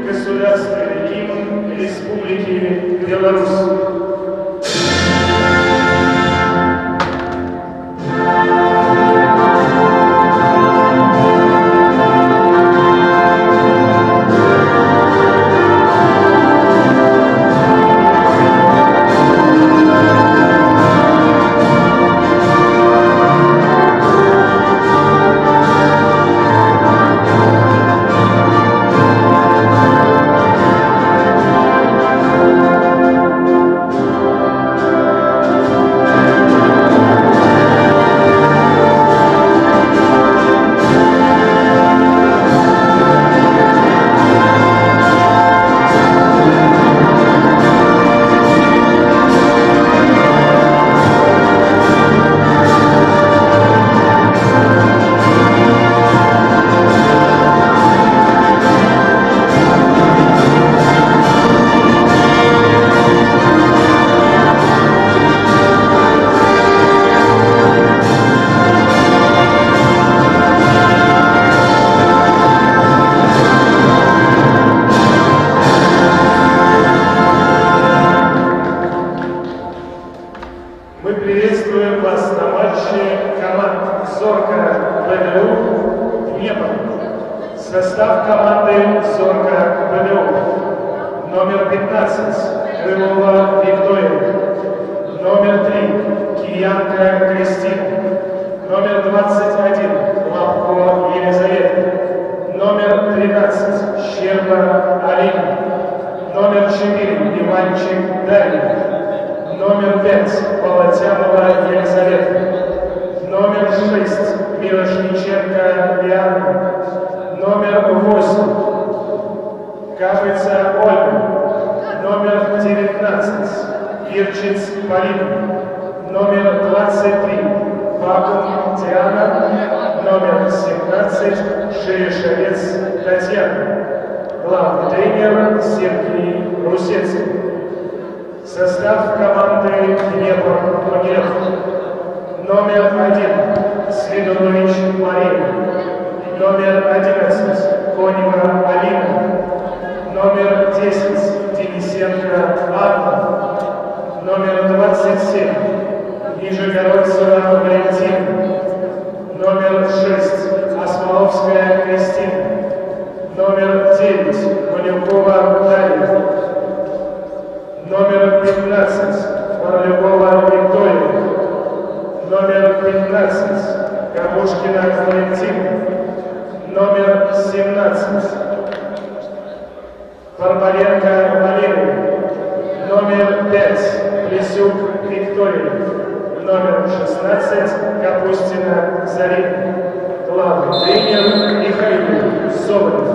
государственный гимн Республики Беларусь. Мы приветствуем вас на матче команд «Зорко» БДУ Днепр. Состав команды «Зорко» БДУ: номер 15 Крылова Виктория, номер 3 Киянка Кристина, номер 21 Лапко Елизавета, номер 13 Щерба Алина, номер 4 Иванчик Дарья, номер 5 Полотянова Елизавета, номер 6 Мирошниченко Диана, номер 8 Капица Ольга, номер 19 Ирчиц Полина, номер 23 Бакум Диана, номер 17 Шерешевец Татьяна, главный тренер Сергей Русецкий. Состав команды Днепр-Могилев: номер 1 Свидунович Мария, номер 11 Конева Алина, номер 10 Денисенко Анна, номер 27 Нижегородцева Валентина, номер 6 Осмоловская Кристина, номер 9 Манюкова Дарья, номер 15 Ворлюкова Виктория, номер 15 Кабушкина Валентина, номер 17 Барбаренко Валерия, номер 5 Лисюк Виктория, номер 16 Капустина Зарина, главный тренер Михаил Соболев.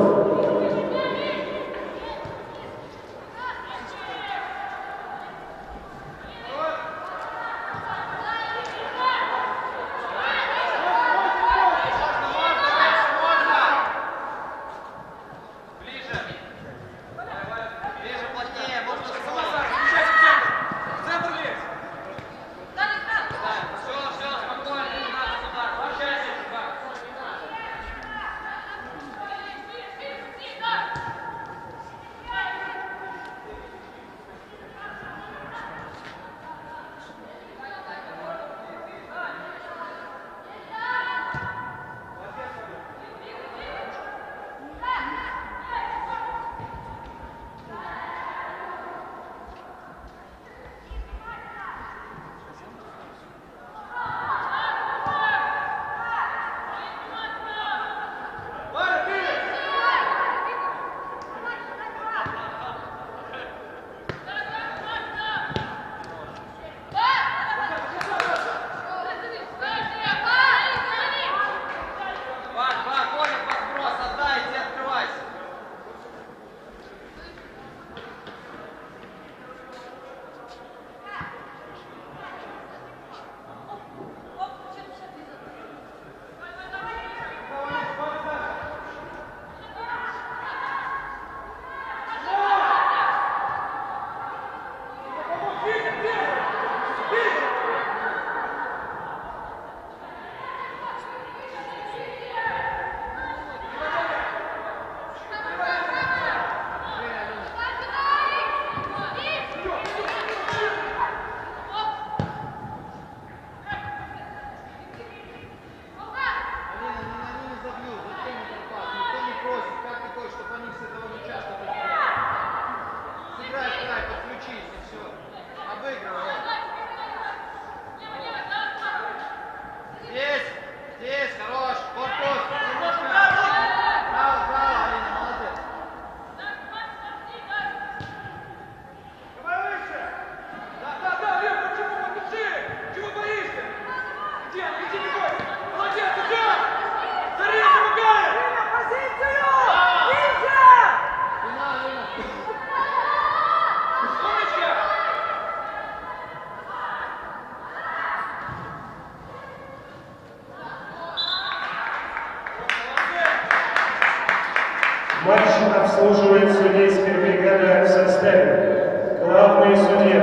обслуживает судейская бригада в составе: главный судья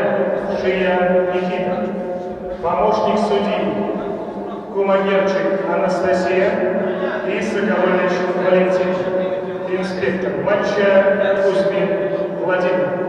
Шия Никита, помощник судьи Кумагерчик Анастасия и Соколович Валентин, инспектор матча Кузьмин Владимир.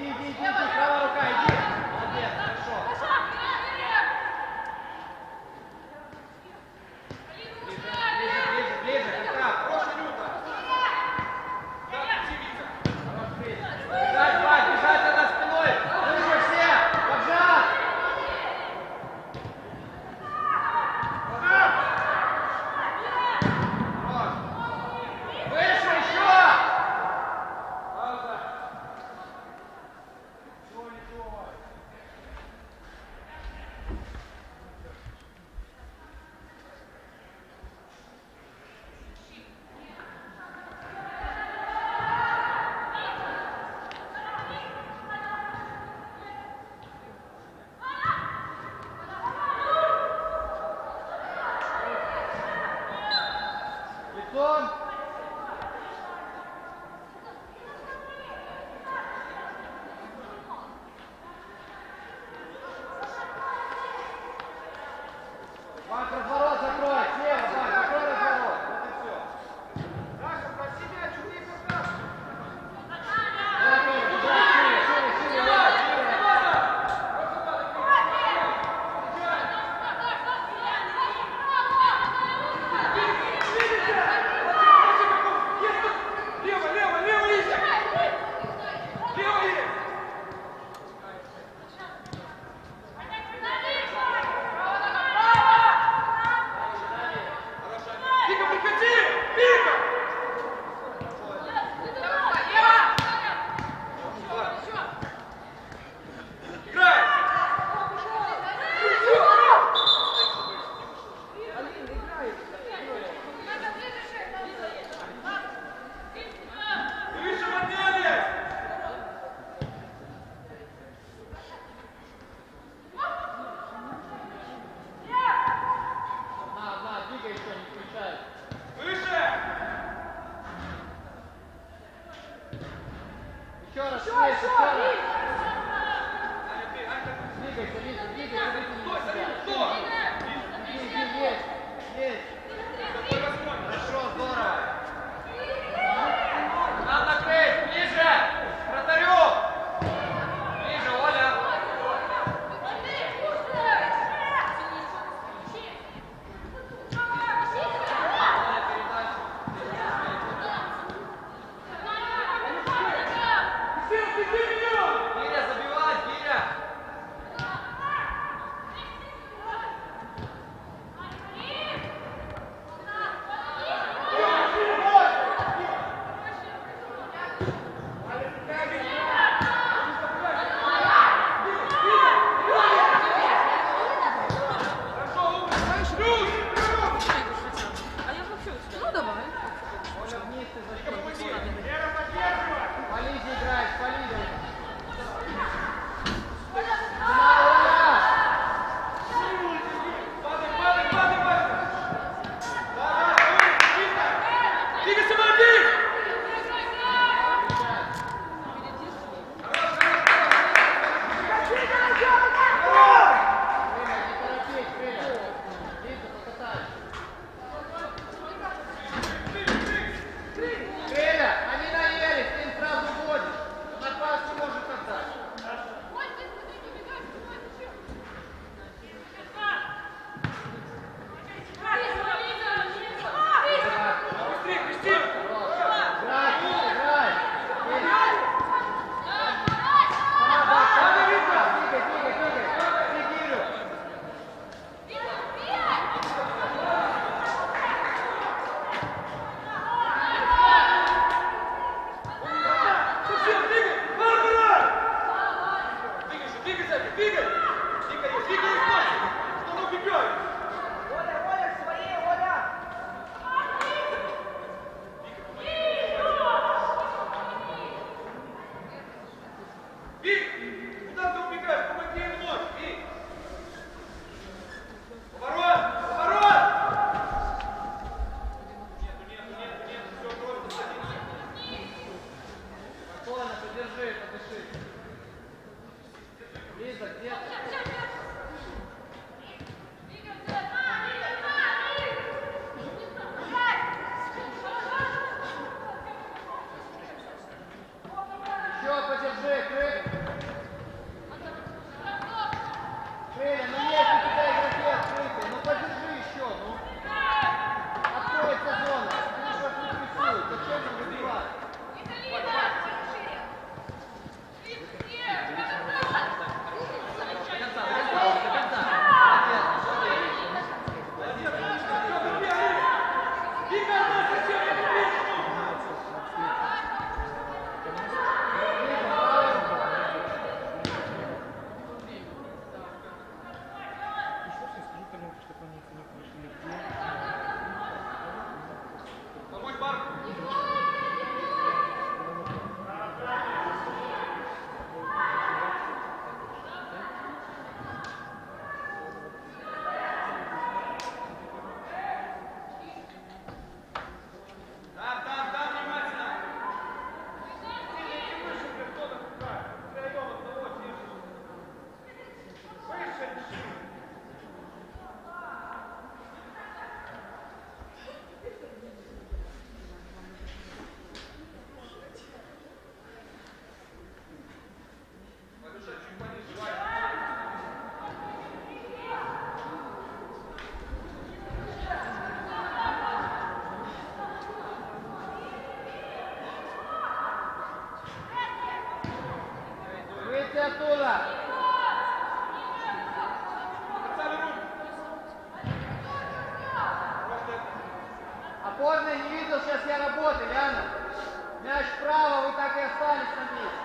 Иди, правая рука, иди. Молодец, хорошо. Ближе, как раз. Хорошая люта. Хорош, ближе. Бежать за спиной. Ближе все. Поджат. Еще раз, еще раз. Двигайся, Лиза, двигайся. Иди, есть. Хорошо, здорово. Надо накрыть, ближе, к вратарю. Ближе, Оля. Гиря, забивать, Гиря. Ну давай. Оля, вниз ты зашел. По Лизе играешь, по Лизе. Креля, они наелись, ты им сразу вводишь. На пас не может отдать. Играй. Спокойно, подержи, подыши. Лиза, где ты? Еще подержи, Креля, ну есть у тебя игроки открытые, ну подержи еще, ну. Откроется зона, ты что не рисуешь, зачем нам выбивать? Выйти оттуда! Опорный не видел, сейчас я работаю, Яна. Мяч вправо, вы так и остались на месте.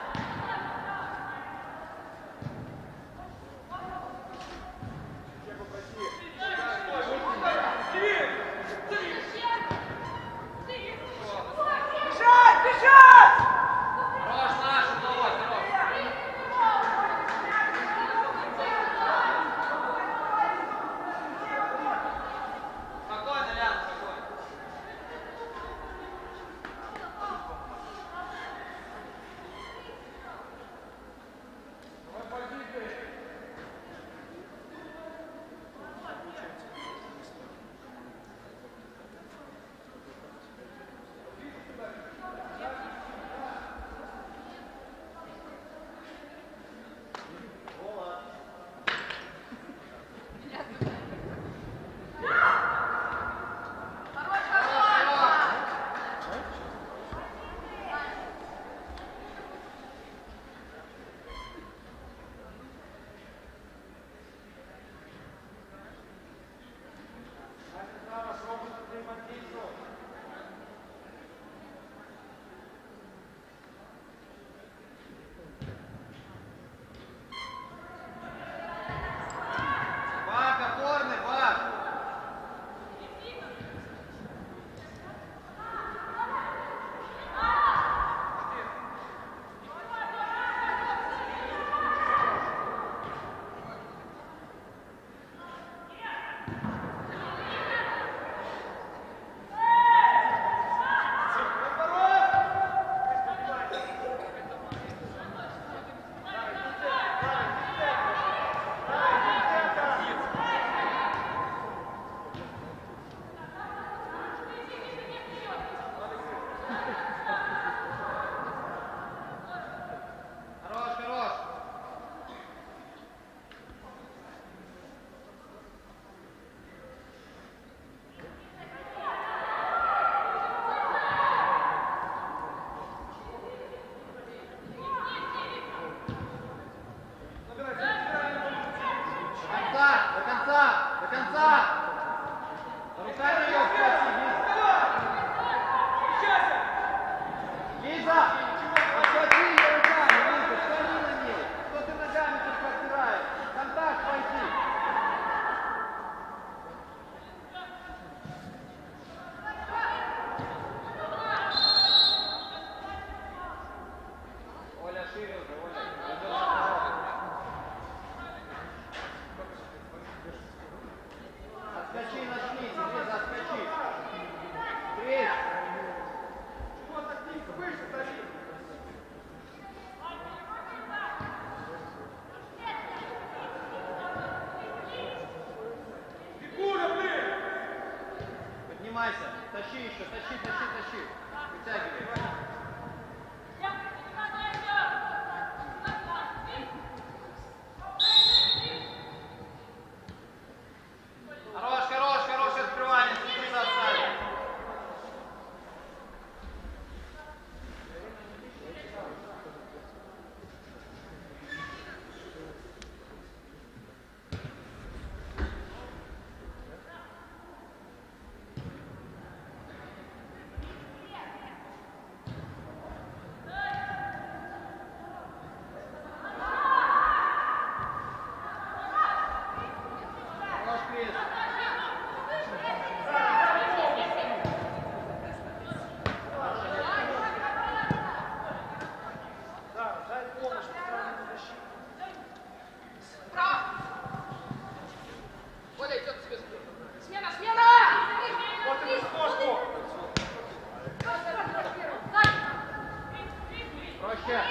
Проще.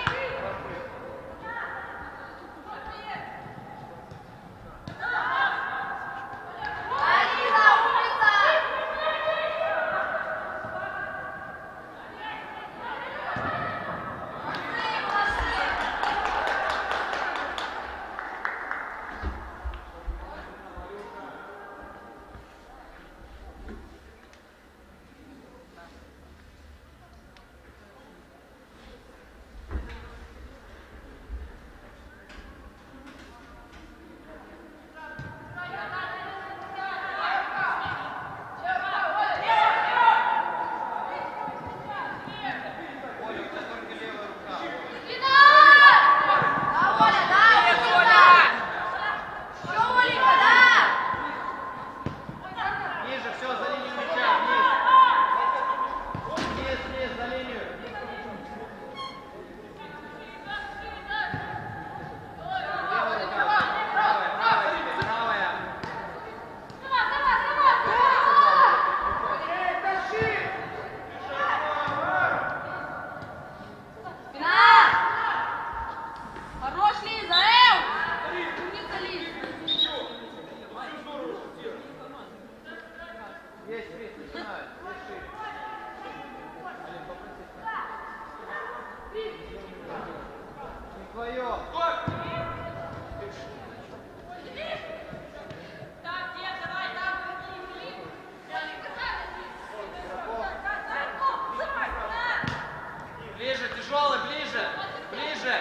Ближе, тяжелый, ближе, ближе.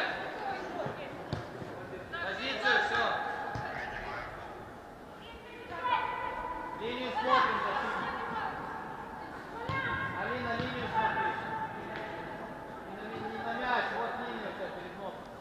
Позицию, все. Линию смотрим, защитник. Алина, линию смотри. Не на мяч, вот линия у тебя перед носом.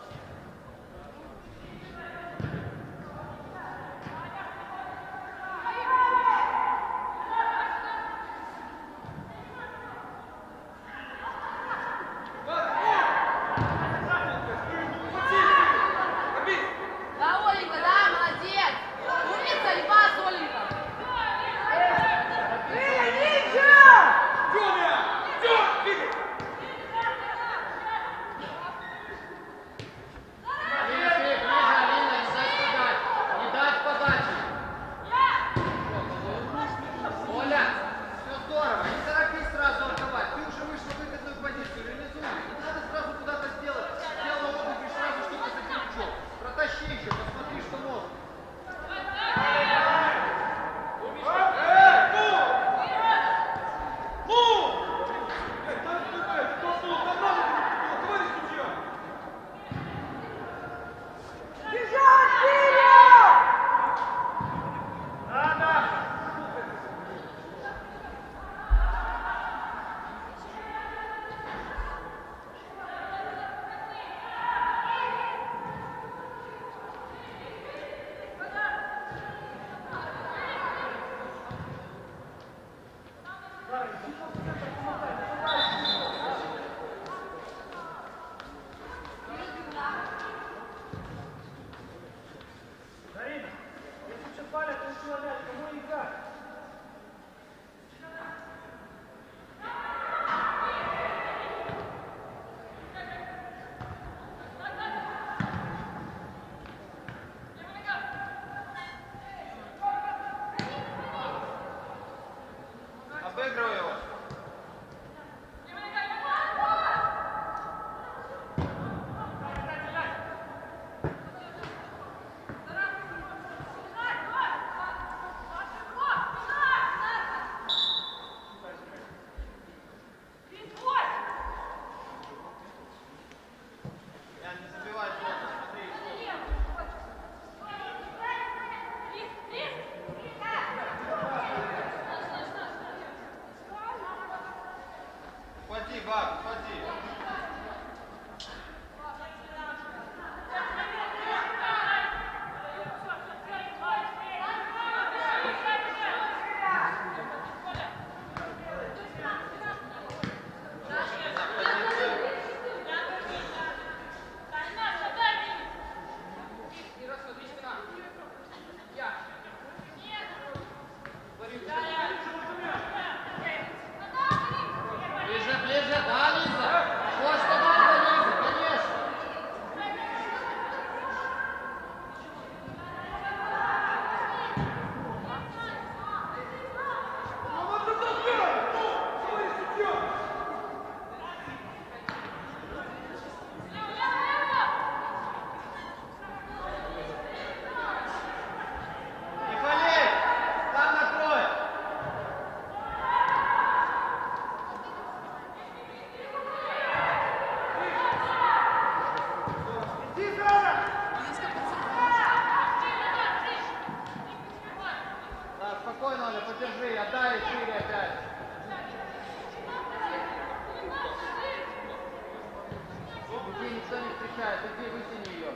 никто не встречает. Иди, вытяни ее.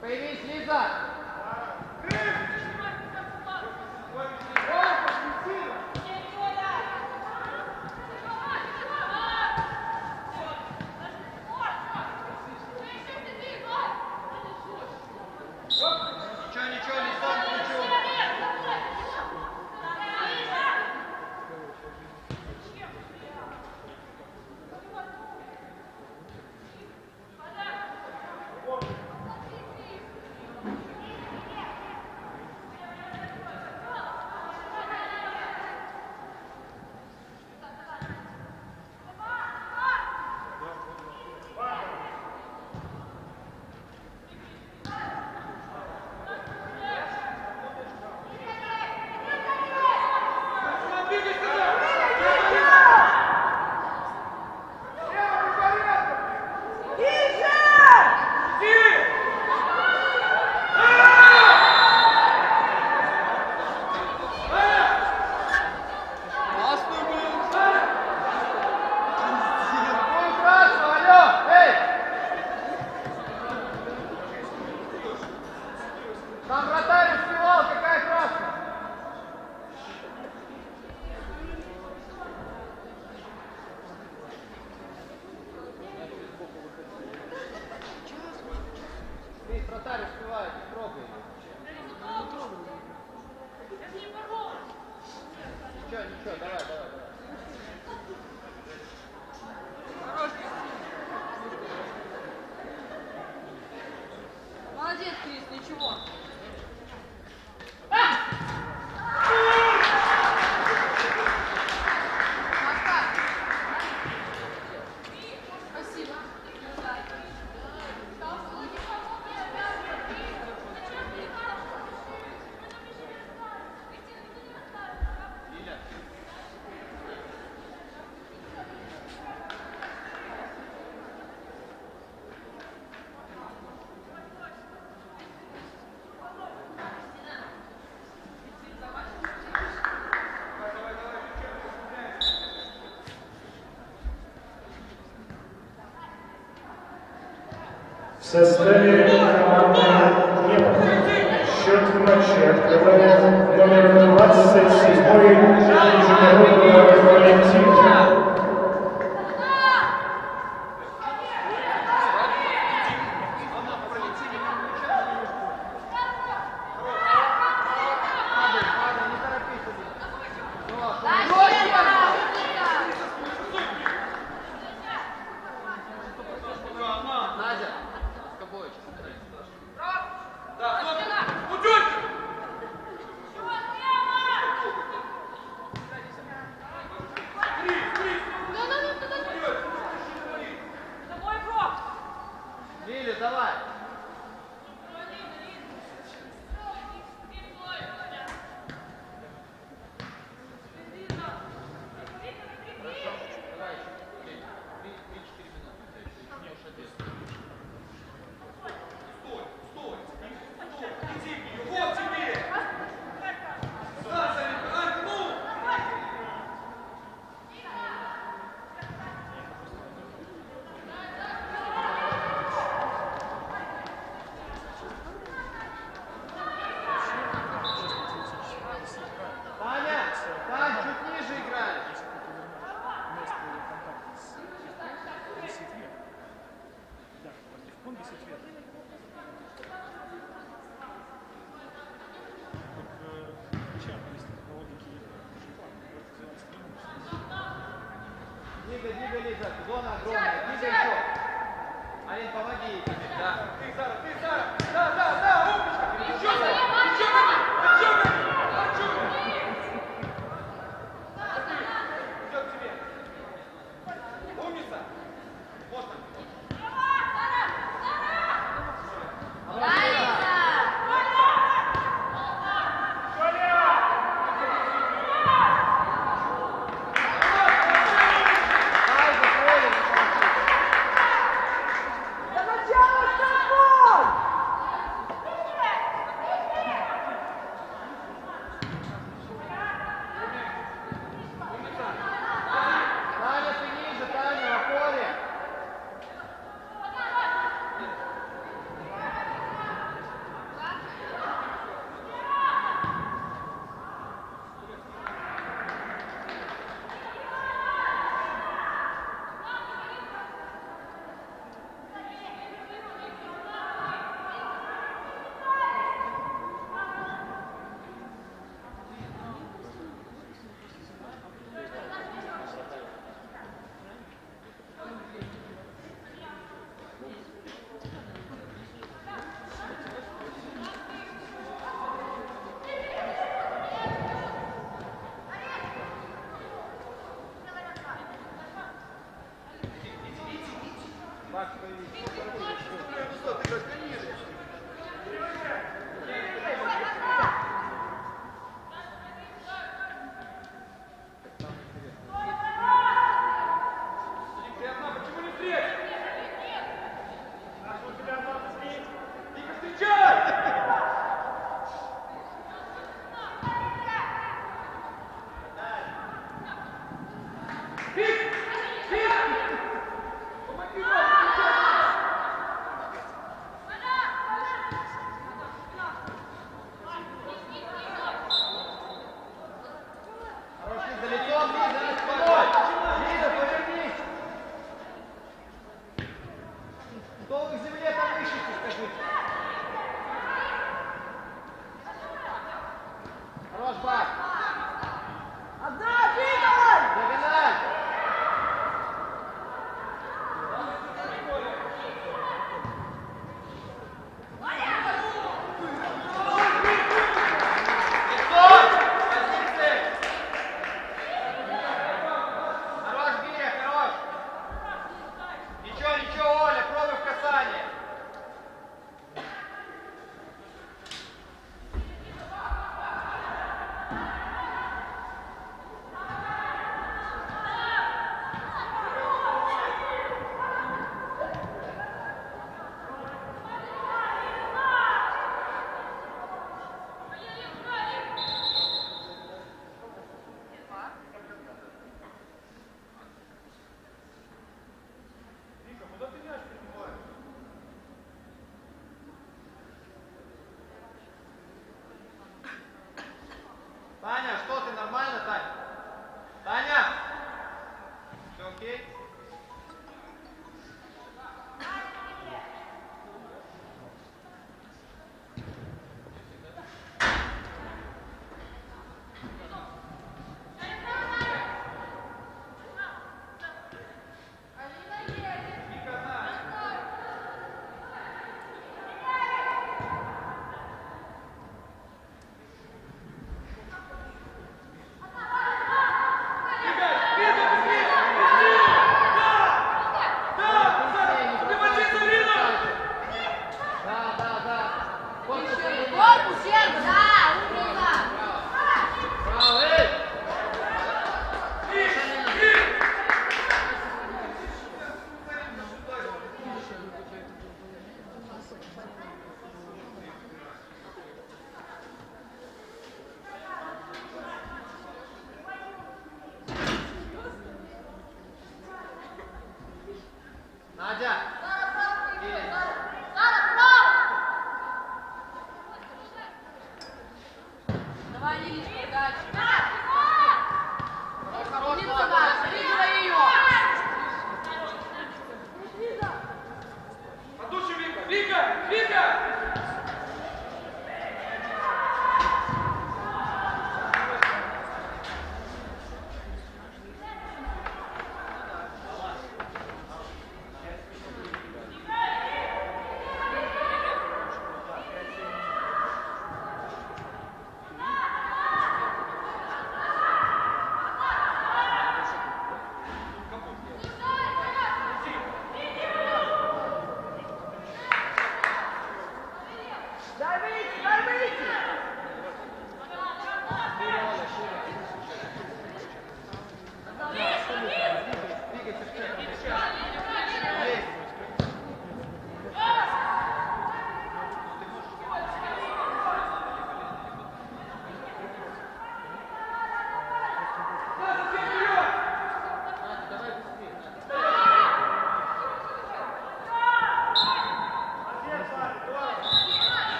Появись, Лиза! Ничего, лицом включу. Там вратарь успевал, какая красная! Видишь, вратарь успевает, не трогай ее. Ничего, давай. Молодец, Крис, ничего. Спасибо. В составе команды Днепр счет в матче открывает номер 27-й международного коллектива. Лиля, давай! Тань, чуть ниже играй! Двигай, Лиза, зона огромная, двигай еще! Алин, помоги ей. Да. Ты, Сара! Да, умничка! Еще!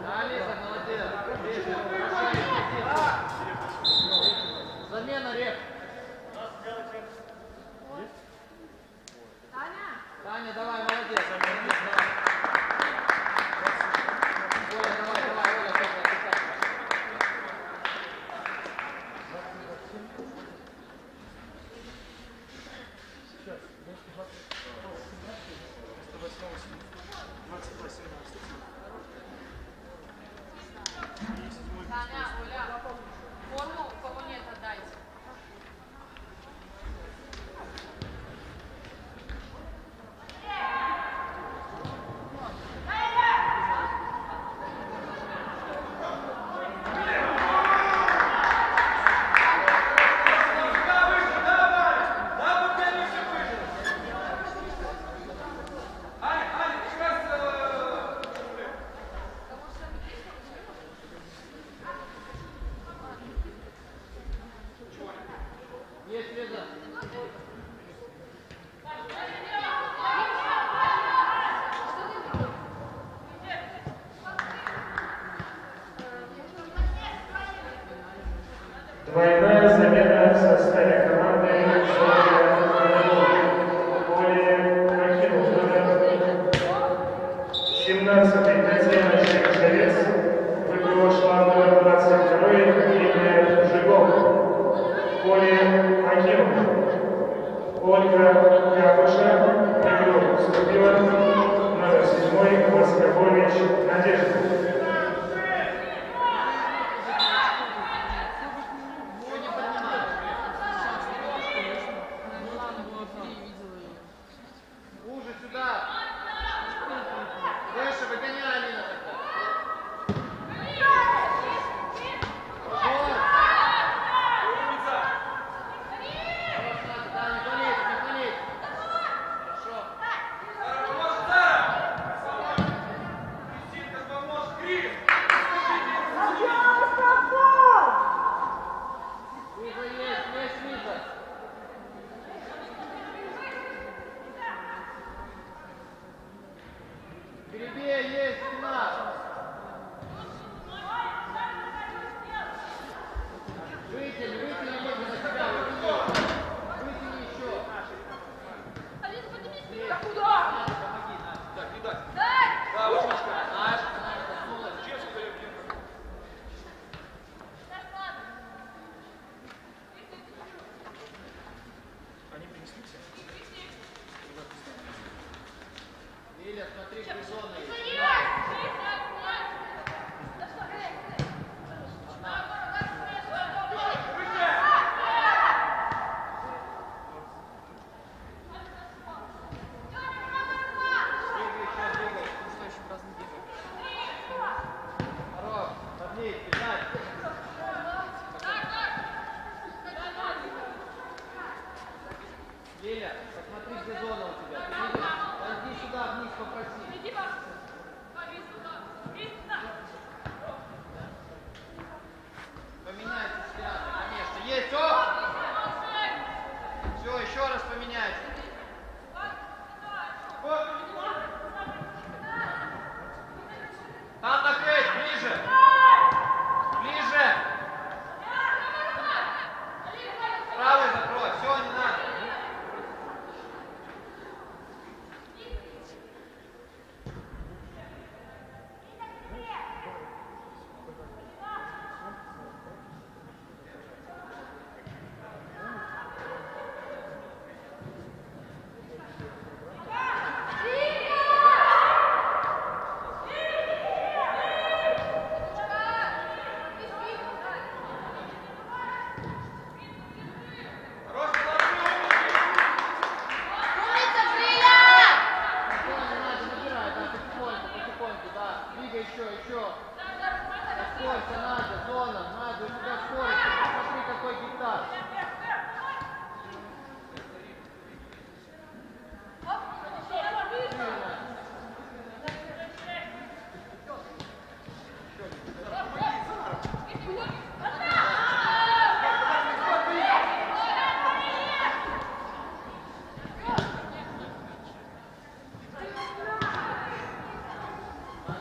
Да, Лиза, молодец. Ближе. Замена, Рек. Таня, давай, молодец. Оля, давай, Оля, тоже отдыхай. Таня, Оля, форму, у кого нет, отдайте. Есть, Лиза. Двойная замена в составе команды Поле покинул номер 17-й Татьяна Черешевец, выпила шлам номер 22 Лилия Жигов. Поле покинул. Ольга Капыша в игру вступила номер 7 Воскобович Надежда. Уже сюда. Выше, выгоняй, Алина, тогда. Гребе есть спина. Вытяни Лиза на себя, вытяни еще. Алиса, подними спину. Да куда? Помоги, Надя. Так, не дай. Дай! Да, умничка. Наш, коснулась. Лиля, смотри, призонная есть. Хорош, поднись, бежать. Лиля, посмотри, где зона у тебя. Ты видишь? Пойди сюда вниз, попроси. Поменяйте взгляды, конечно. Есть, все! Все, еще раз поменяйте. Там накрыть, ближе. Ближе. Правый закрой, все, не надо. Еще. Сколько, Надя, зона, Надя, у тебя скорость. Посмотри, какой гектар.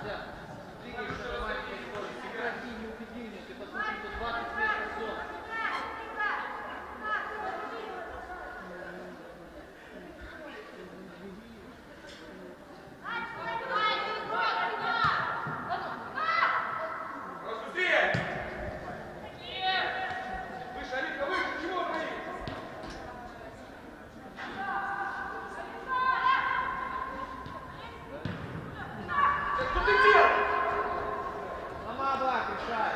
Надя, двигаешься, давай, прекрати, не убеди, ты посмотри, тут 20 метров зон. Сама Бак решай.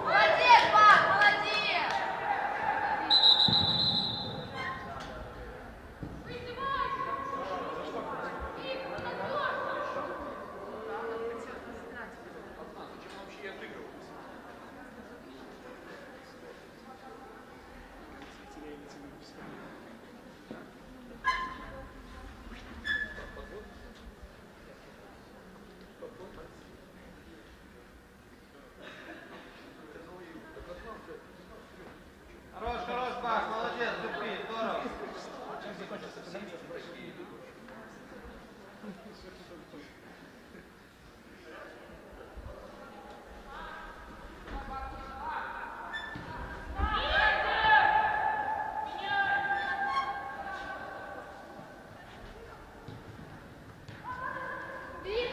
Молодец, пап, молодец! Хорош, хорош, Бак, молодец, терпи, здорово.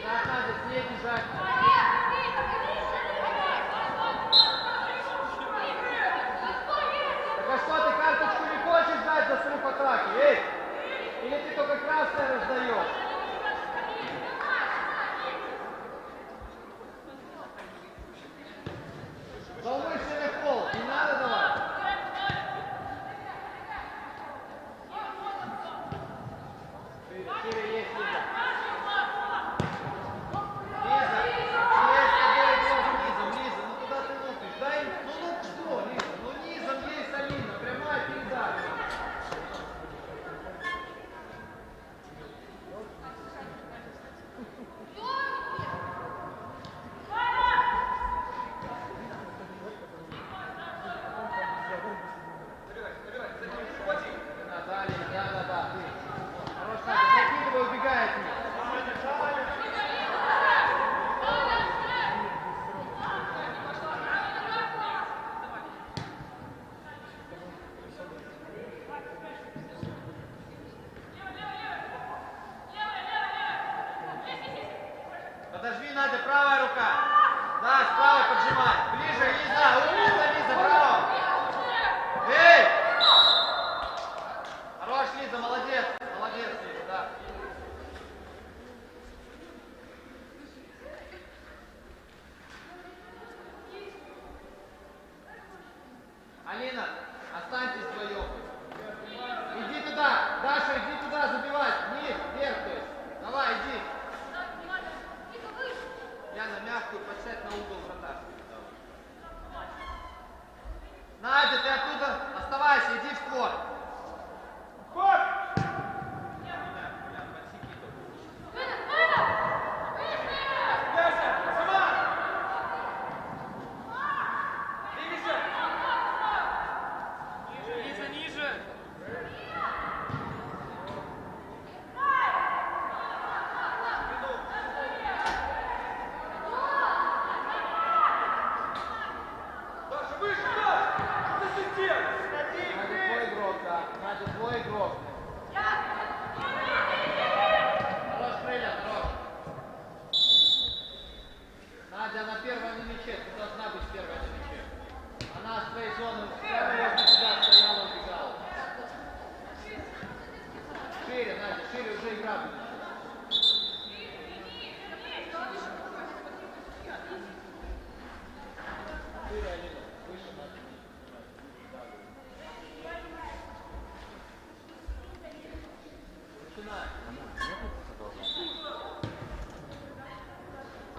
Так, Надя, с ней бежать. Так а что, ты карточку не хочешь дать за срыв атаки, эй? Или ты только красное раздаешь? Волнуйся в пол, не надо давать. Шире есть, Лиза. Лиза, ну куда ты лупишь? Дай им, ну что, Лиза, ну низом есть Алина, прямая передача. Да, Лиза, да, ты. Хорош, Надя, прокидывай, убегай от них. Подожди, Надя, правая рука. Да, с правой поджимай. Ближе, Лиза, умница, Лиза, браво. Эй! Хорош, Лиза, молодец. Молодец, Лиза, да. Алина, останьтесь вдвоем. Иди туда, Даша, иди туда забивать. Вниз, вверх, то есть. Давай, иди. Яна, мягкую подсядь на угол вратарь. Надя, ты оттуда оставайся, иди в створ. Лиза, ниже! Даша, выше, Даша! Что ты делаешь? Надя, твой игрок, да. Надя, твой игрок. Хорош, крылья, хорош. Надя, она первая на мяче, ты должна быть первой на мяче. Она с твоей зоны прямо возле тебя стояла, убегала. Шире, Надя, шире, уже игра будет. Шире, Алина, выше, Надя. Начинай.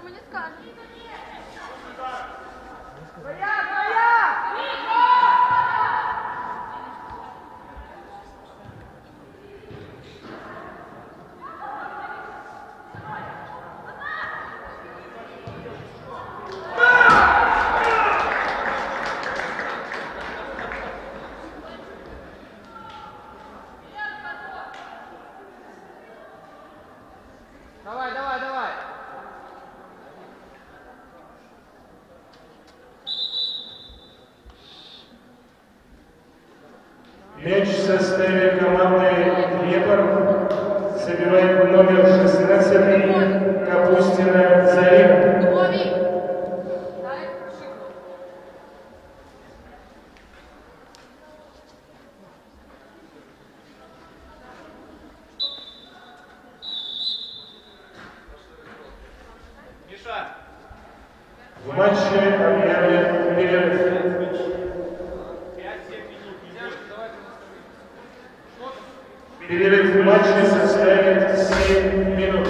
Мы не скажем. Мяч в составе команды «Днепр» забивает номер 16 Капустина Зарина. Лови. Дай шикну. Миша, В матче объявлен перерыв. 5-7 минут, не больше. Давайте расскажи. Перерыв в матче составит 7 минут.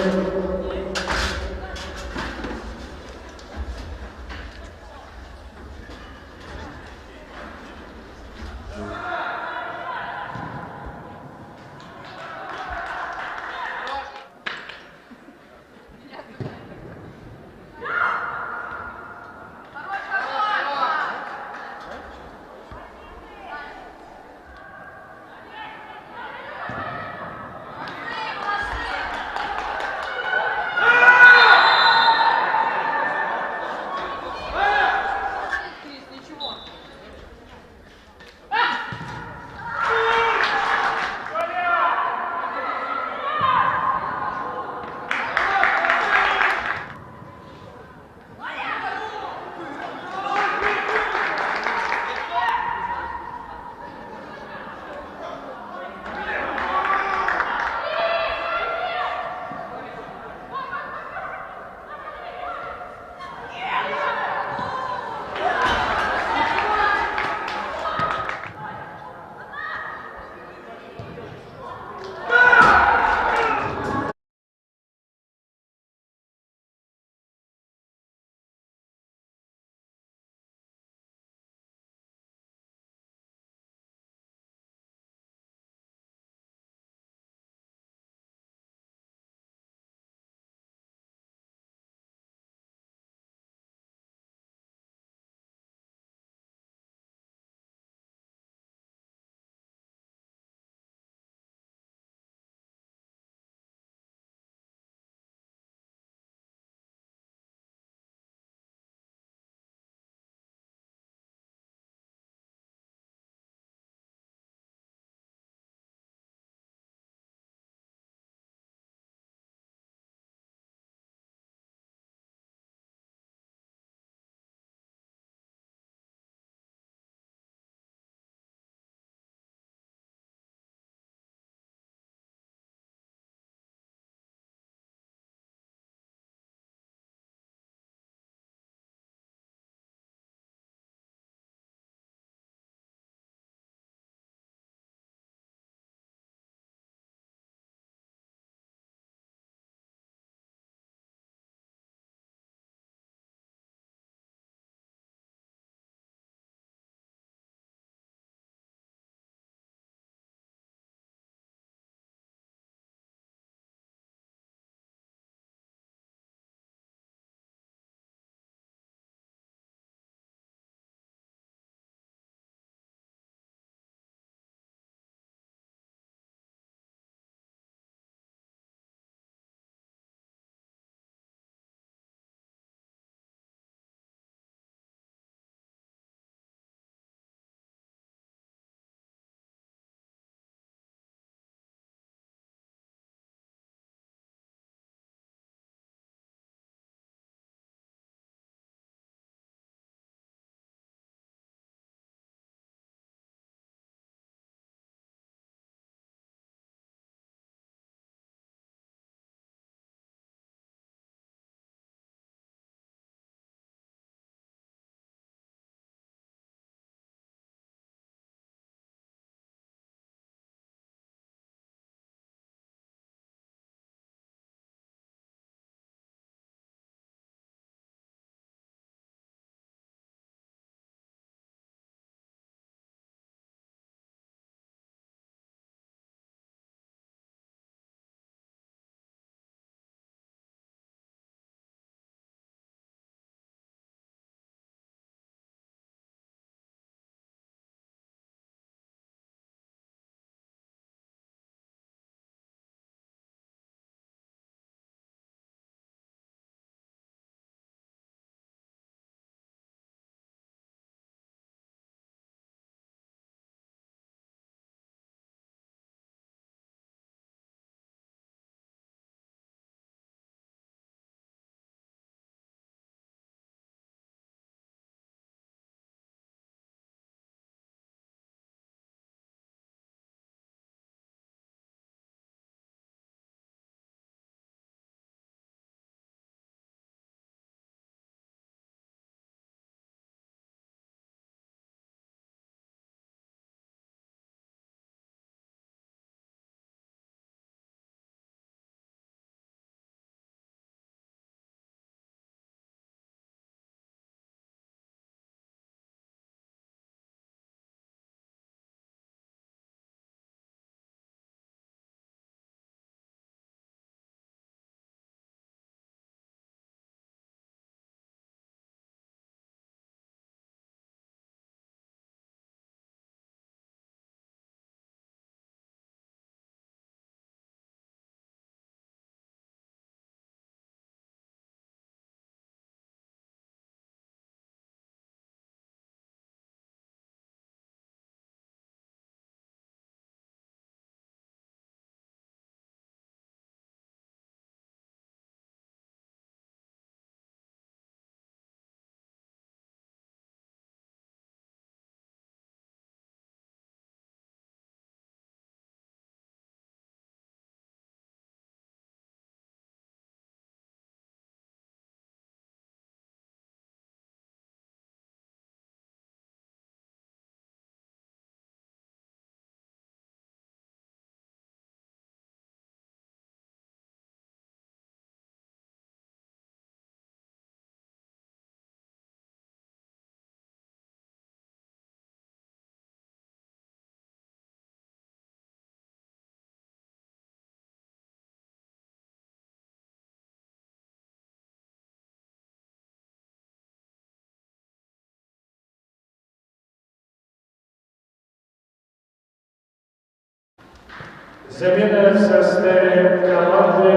Замена в составе команды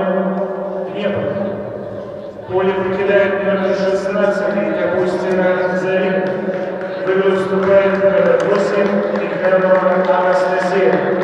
Днепр. Поле покидает номер 16 Капустина Зарина. В игру вступает номер 8 Михайлова Анастасия.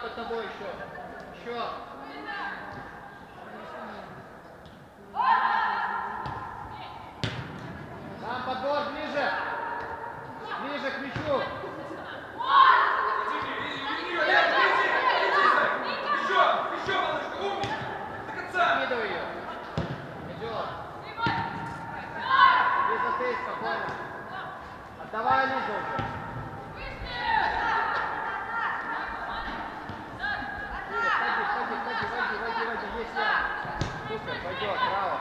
под тобой еще. Еще. Там подбор ближе. Ближе к мячу. Еще, малышка, умница! До конца! Скидывай ее. Идет. Лиза, ты спокойно. Отдавай Лизу уже. Войди, есть я. Супер, пойдет, браво.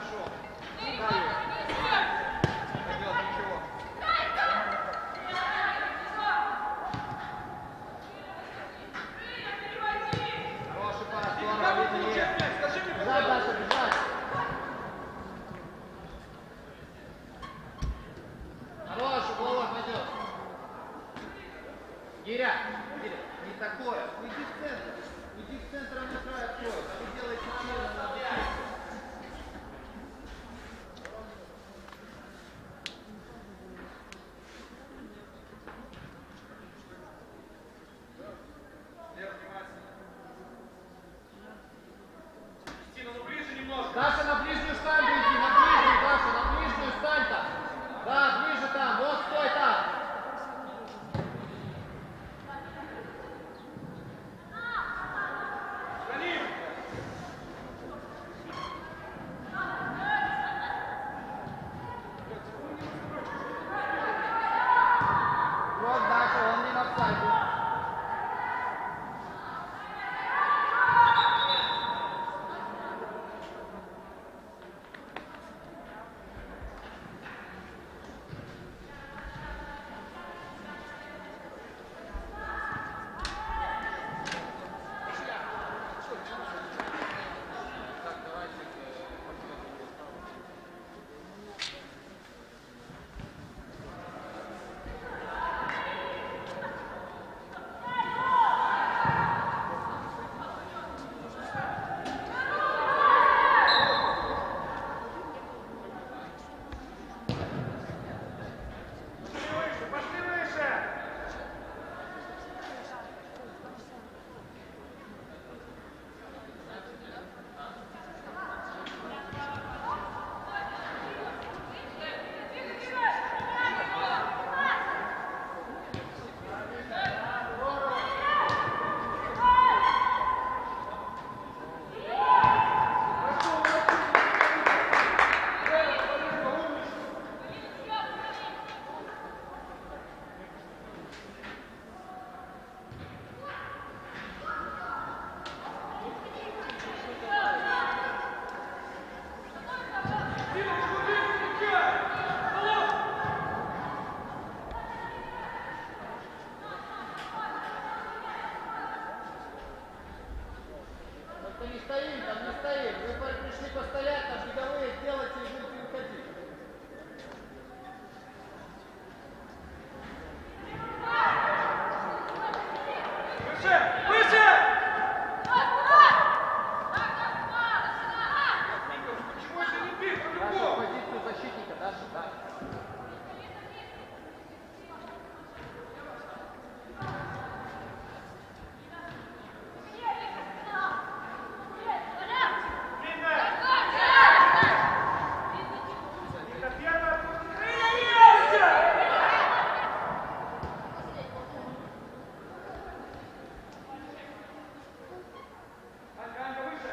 хорошо. Даю. Пойдет, ничего. Хороший пас, здорово, Как он видно есть. получает мяч? Скажи мне, Бежать, пожалуйста. Даша, бежать. Хороший, головой пойдет. Гиря, Гиря, не такое. Уйди в центр. Уйди в центр, а на край открой. А вы делаете через на обучение. Лера, внимательно. Кристина, ну ближе немножко. Даша, на ближнюю штангу иди, на ближнюю, Даша, на ближнюю стань там. Да, ближе там, вот, стой там. Гони. Вот, Даша, он не на сайте. Пошли выше. Кристина, ты куда включай? Алло. Только не стоим, там не стоим. Вы пришли постоять, там беговые сделайте и будете выходить. Выше. Выше. Ников, почему это не бить Даша, в по-другому? позицию защитника, Даша, да. Анька, выше.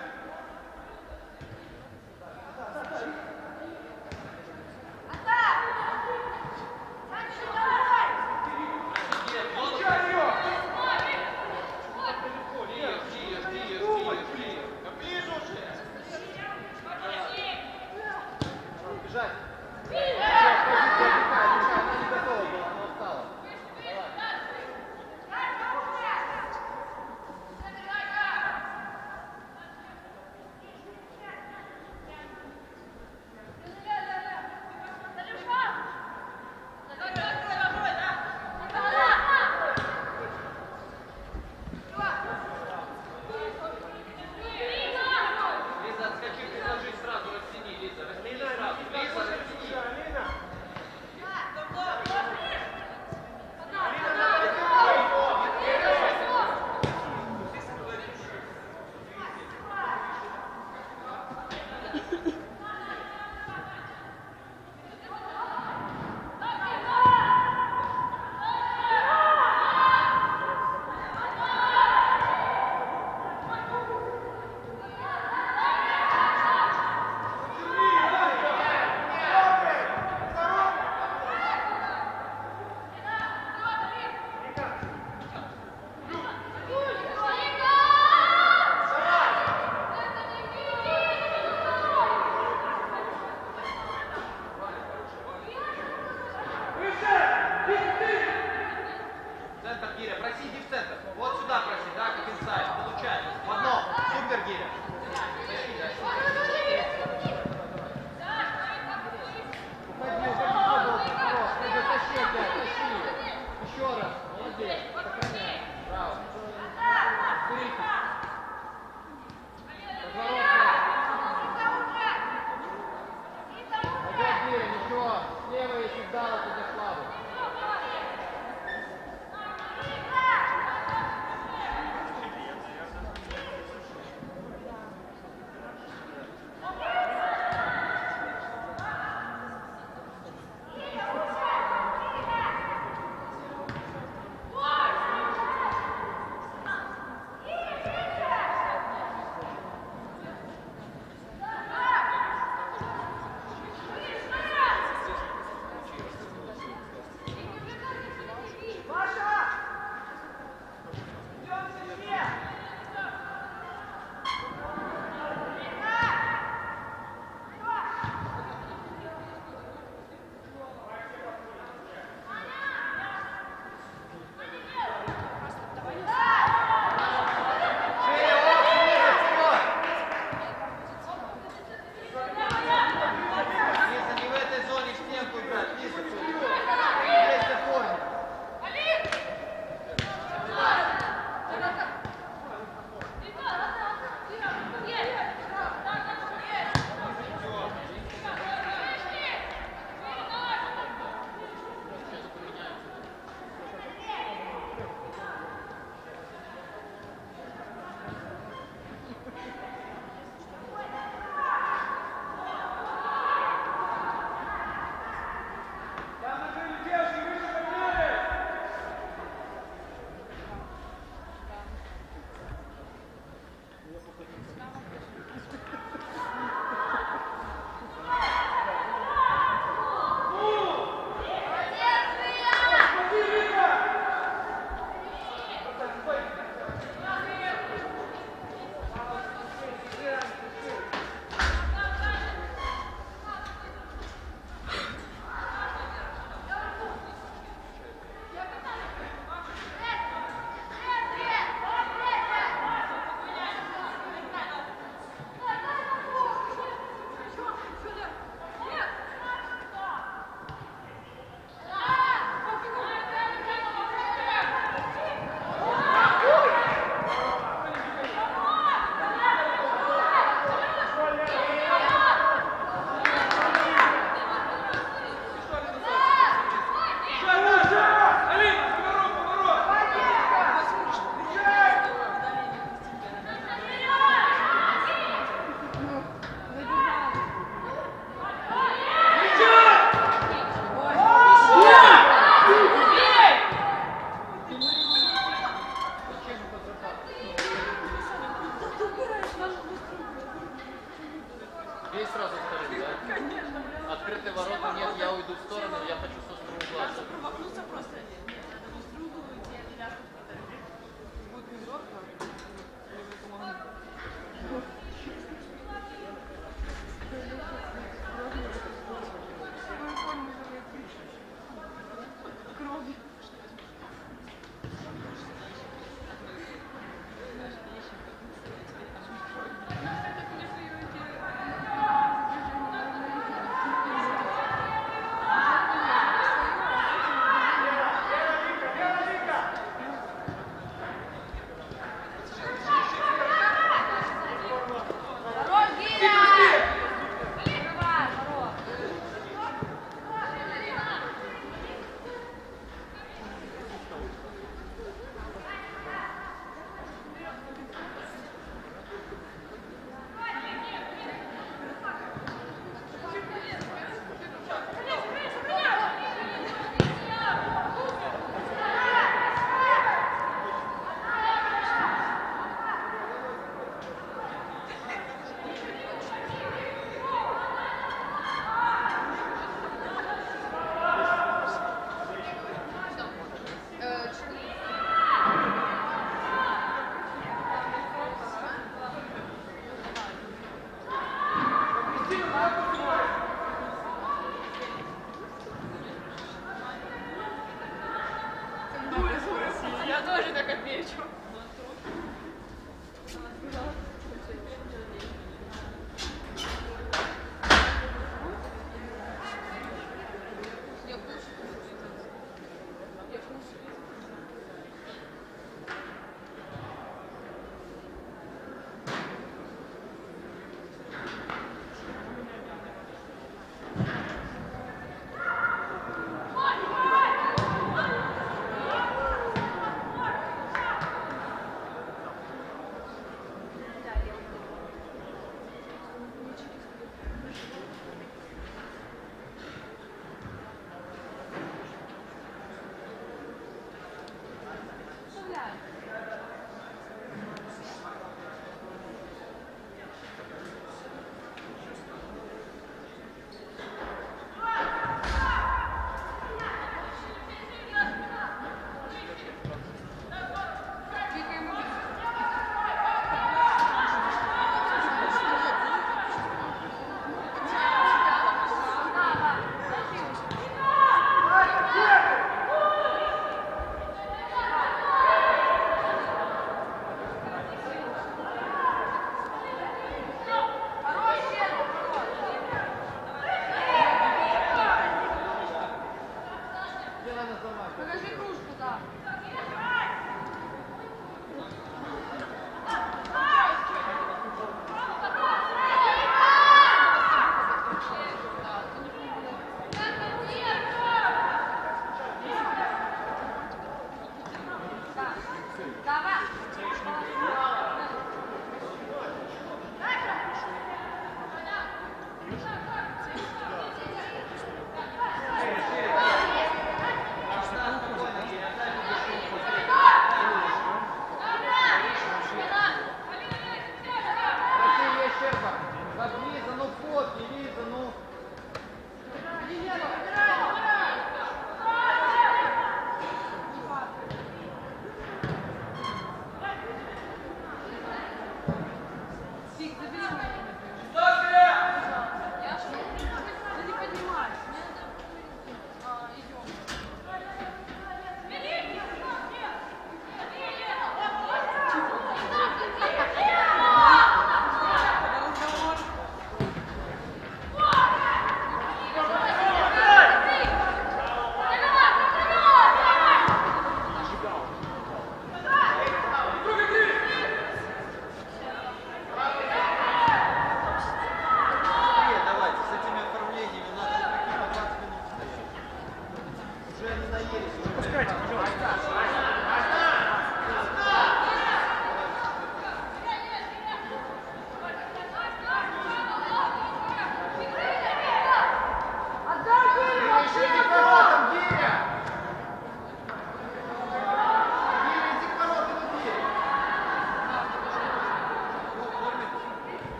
Слева, если вдало, то за славу. Бей сразу вторым, да? Открытые ворота нет, я уйду в сторону, я хочу со второго глаза. Промахнуться просто нет. Нет, надо в другу уйти, а не ляжешь в вратаря. Будет незорко. Кровью.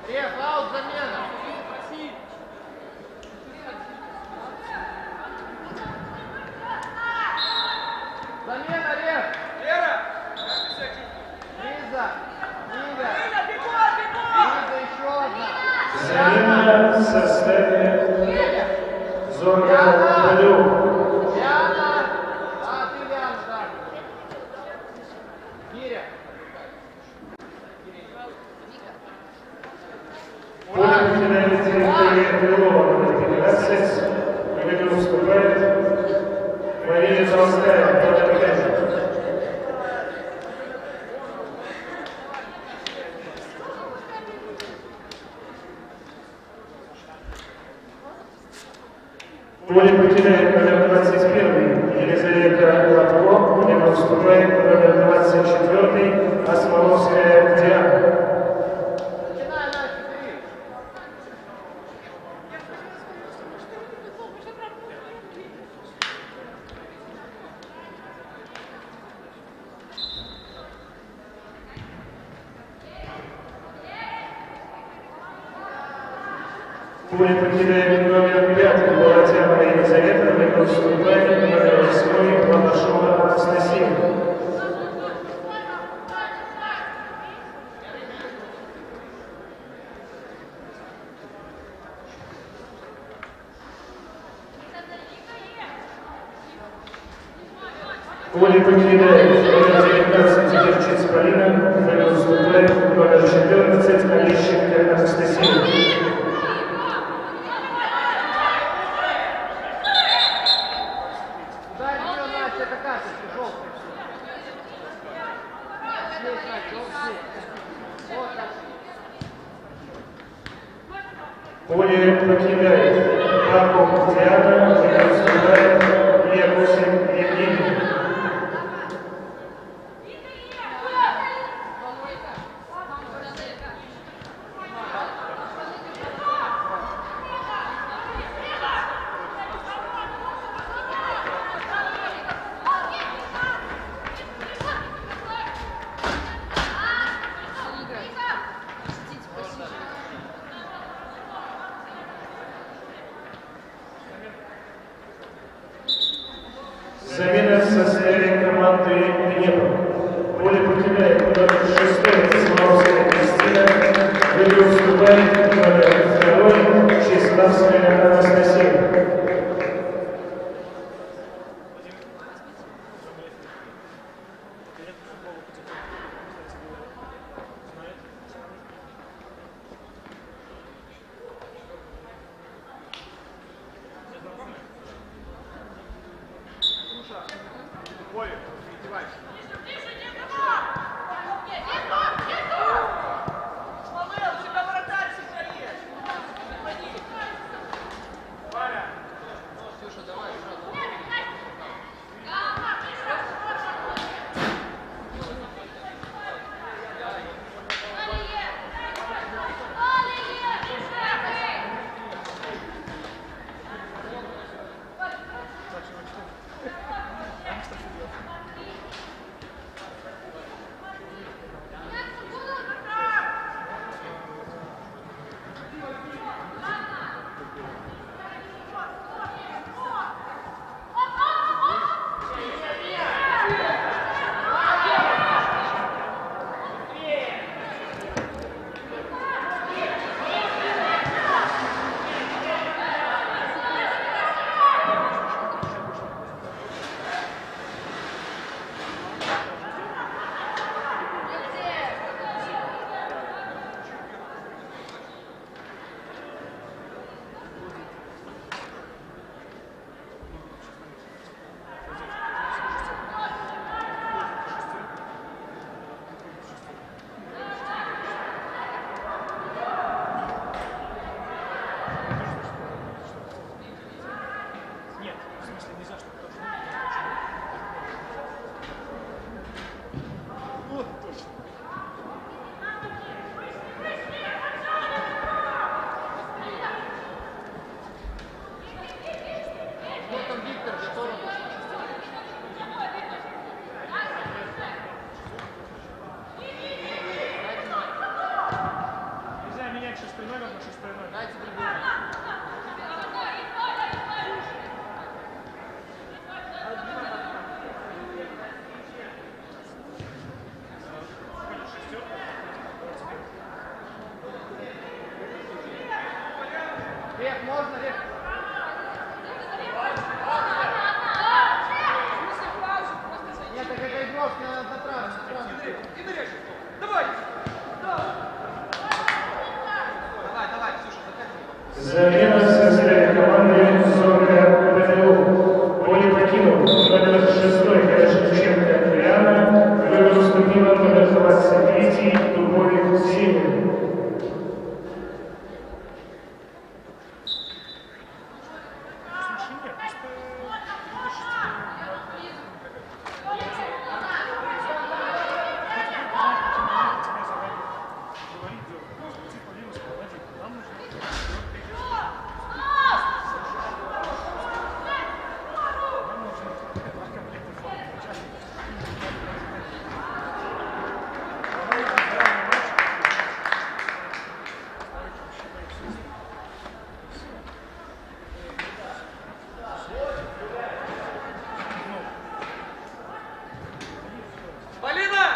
Реф, аут, замена. Замена, Реф. Лера! Лиза. Лиза. Лиза, бегом, бегом! Лиза, еще одна. Замена составит Зорга Валюк. Диана. А, ты Диана, да. Гиря. Поле покидает территорию Крылова, номер 13. В игру вступает Мария Толстая, номер 5. Поле покидает номер 21 Елизавета Латко, в него вступает номер 24 Осмоловская Диана. Начинай, Настя, ты. Поле покидает номер 5 Болотяна Елизавета, в него вступает номер 8 Платашова Анастасия. Поле покидает номер 19 Девчиц Полина, в него вступает номер 14 Олещенко Анастасия. Дай мне, Настя, это карточка, желтая. Здесь, Настя, вот здесь. Вот так. Поле покидает Павлов Диана, в него вступает Якусин Евгений. Замена в составе команды Днепр. Поле покидает номер 6 Смоловская Кристина, в игру вступает номер 2 Чеславская Анастасия. Поле, издевайся. Малый, у тебя вратарь всегда есть. Ваня. шестой номер на шестой номер. Дайте другую. Век, можно, Век? Нет, так это игровка на травме. И ныряй. Давай. Давай, Ксюша, заходи. Замена в составе команды Зорка ПТУ. Поле покинул номер 6 Шевченко Адриана, в игру вступила номер 23 Дубовик Сеня. Полина!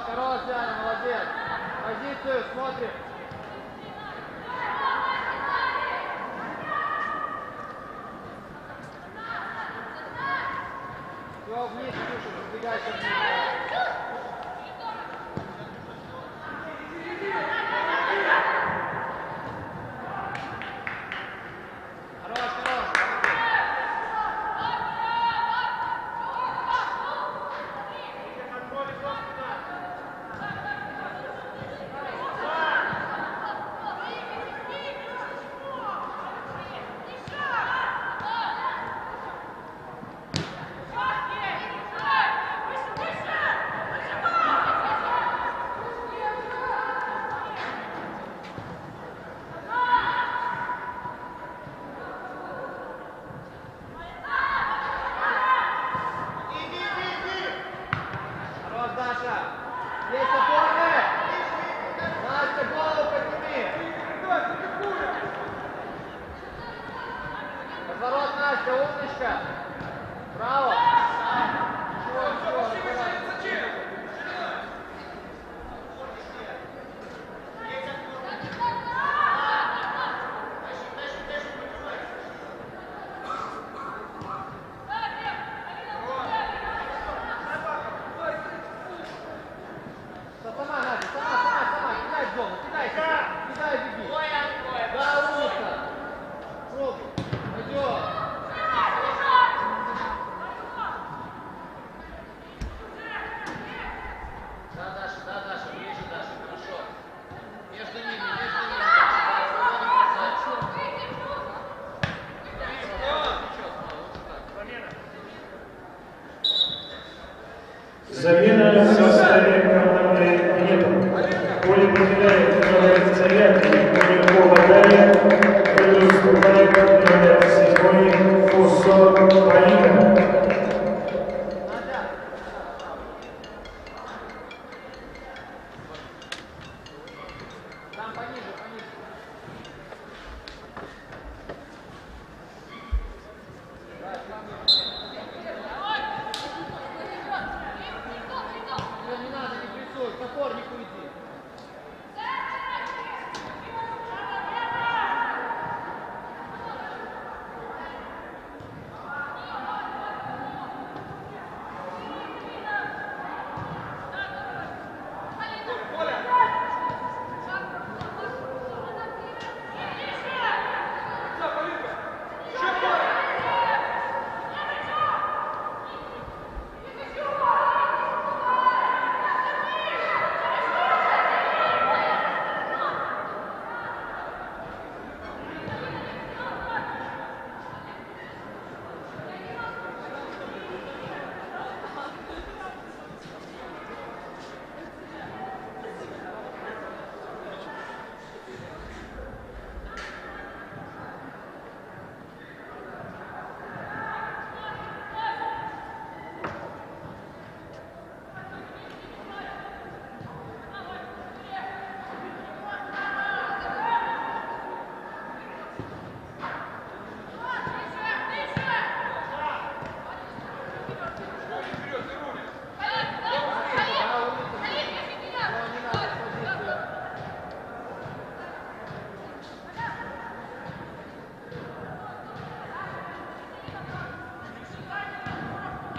Хорош, Диана, молодец. Позицию смотрим. Все, вниз, Ксюша, забегайся вниз. Даша! Есть опоры! Настя, голову подними! Подворот, Настя, умничка! Браво! Сама, Надя, сама, кидай в зону, кидай, беги. Да, умница. Пробуй. Замена в составе команды нет. Поле покидает номер Царятки, Полякова Дарья, выступает номер 7 Фусо Полина. Там пониже, пониже. Не надо, не прессуй, к опорнику иди.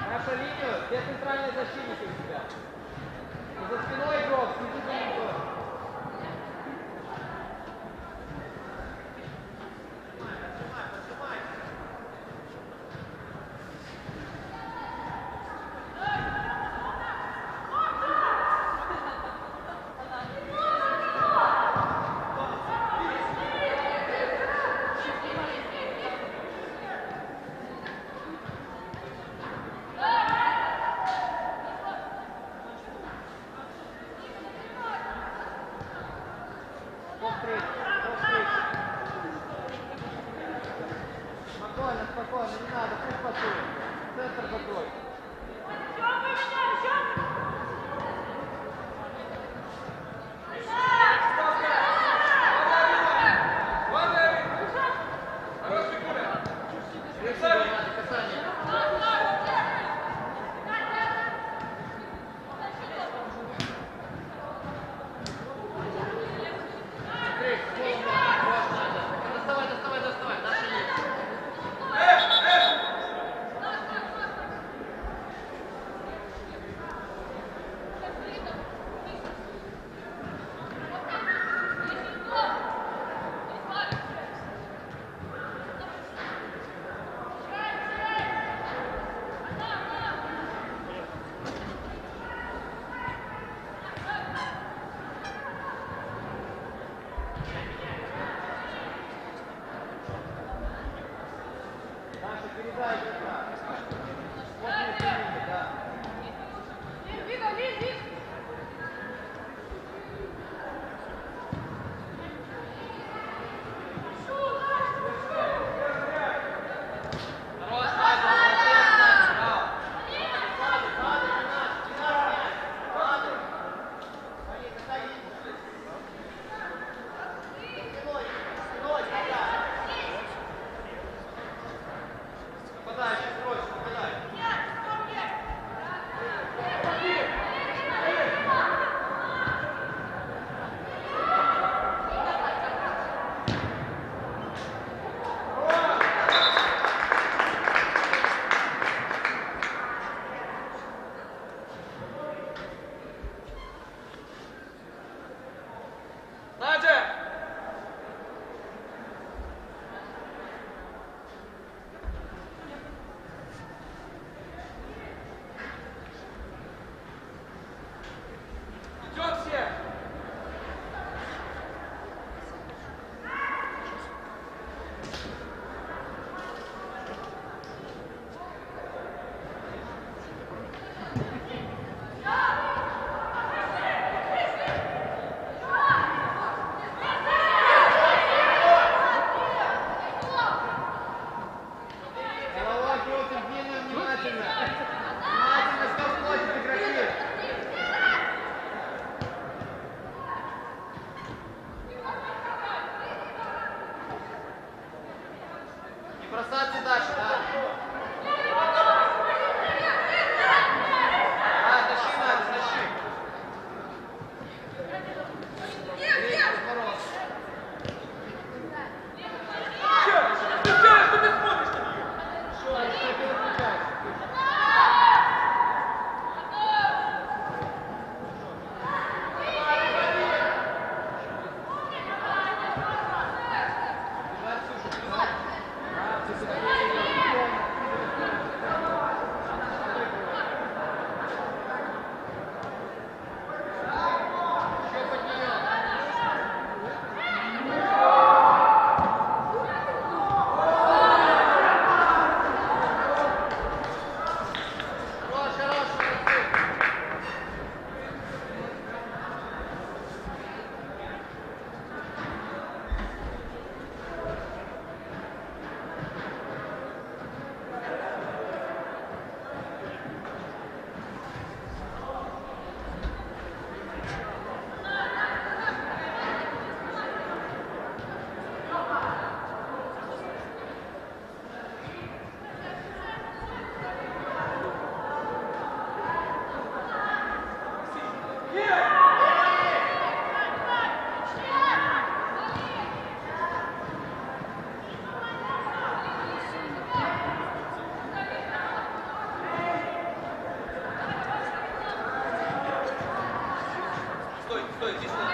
Наша линия, где центральные защитники у тебя? И за спиной игрок, следи за ним тоже. Спокойно, спокойно, не надо, пусть пасует. Центр закрой. Доставай, наша линия. Наша, передай игрока. Вот мы приняли, да. Хорош, Найден, молодец, Найден, браво. Нападающий, срочно, нападай. бросаться дальше, да. Да, тащи надо, тащи. Встречай, что ты смотришь на нее? Стой, стой, здесь надо.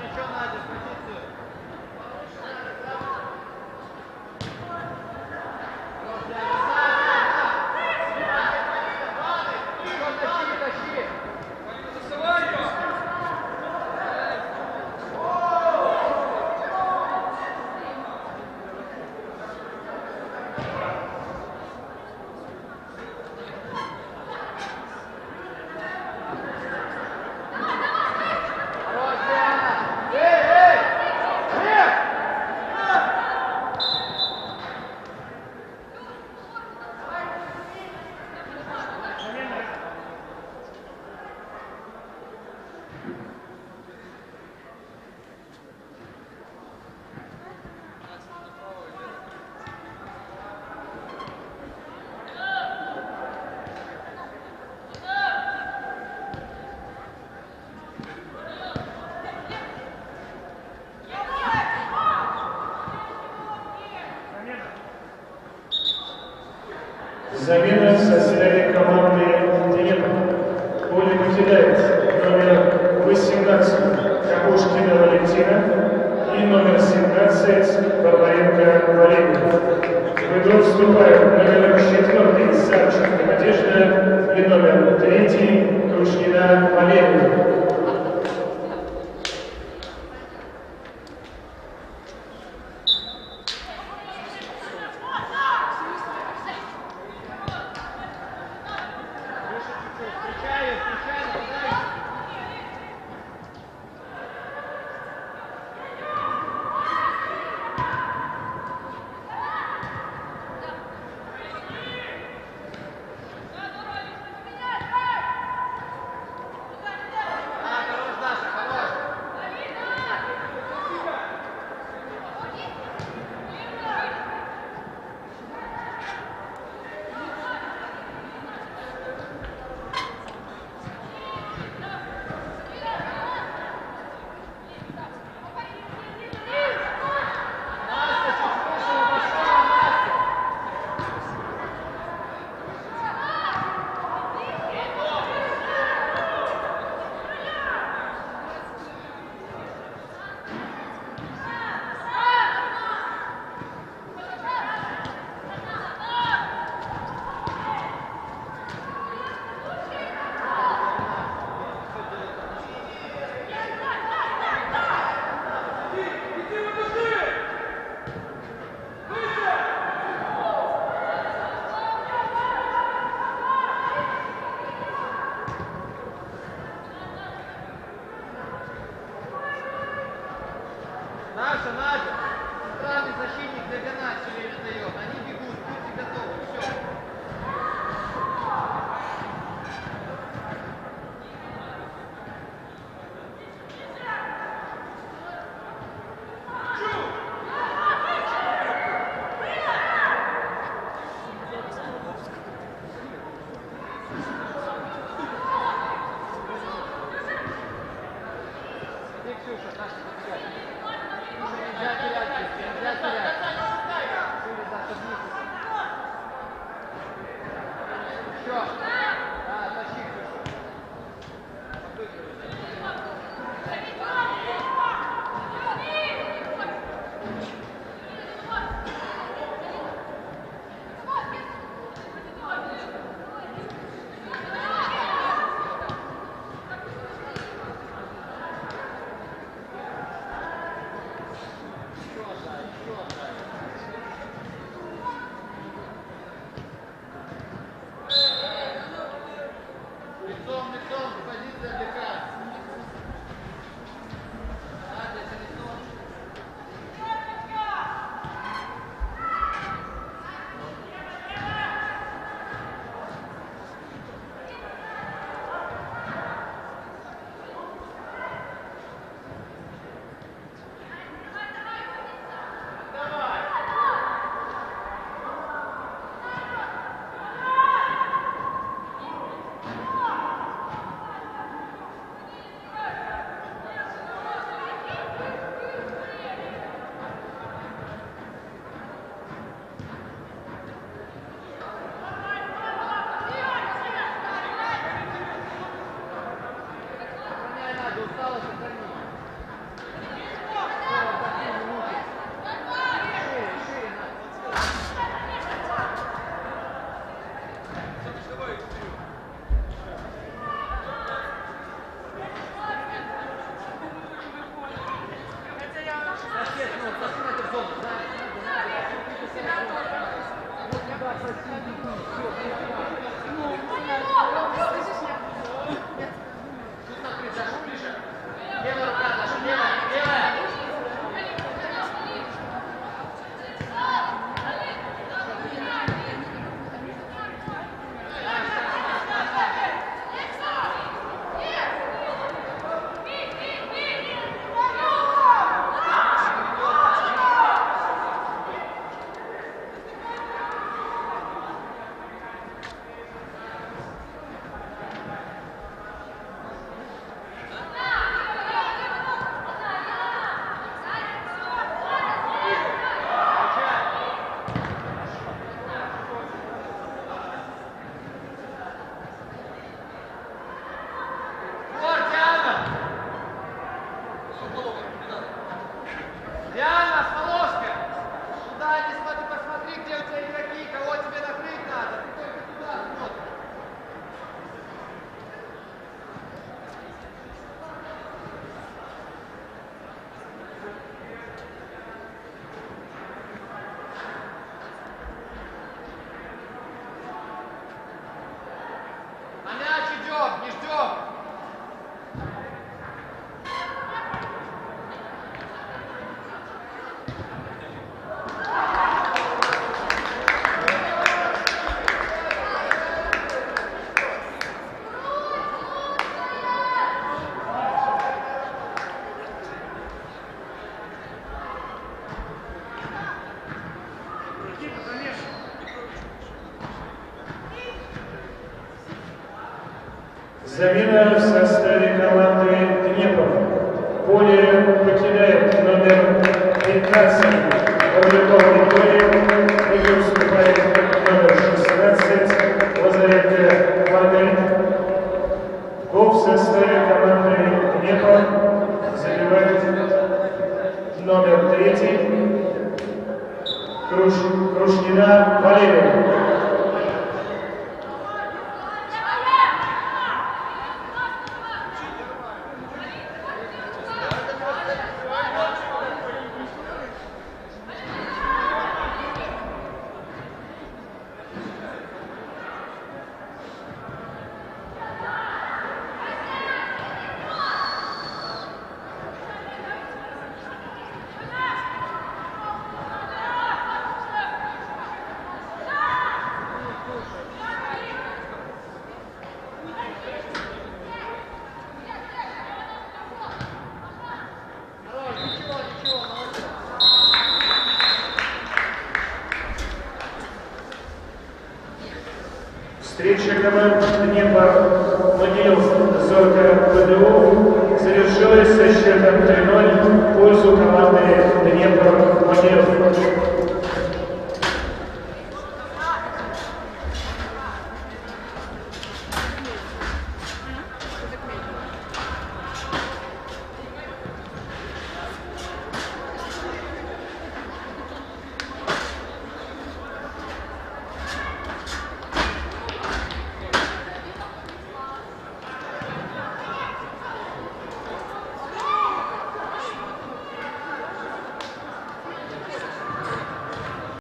Ничего, Надя, в позицию. Тащи, тащи. Засылай ее! Хорош, Диана. Эй, эй! Эй! Замена в составе команды «Динамо». Поле покидает номер 18 Капушкина Валентина и номер 17 Бабаренко Валерия. В игру вступают номер 4 Савченко Надежда и номер 3 Крушнина Валерия. Встречай ее, встречай, нападай. Замена в составе команды Днепр. Поле покидает номер 15 Павлякова Виктория. В игру вступает номер 16 Лазаренко Маргарита. Гол в составе команды Днепр забивает номер 3 Крушнина Валерия. Встреча команд Днепр Могилев Зорко ПДУ завершилась со счетом 3-0 в пользу команды Днепр Могилев.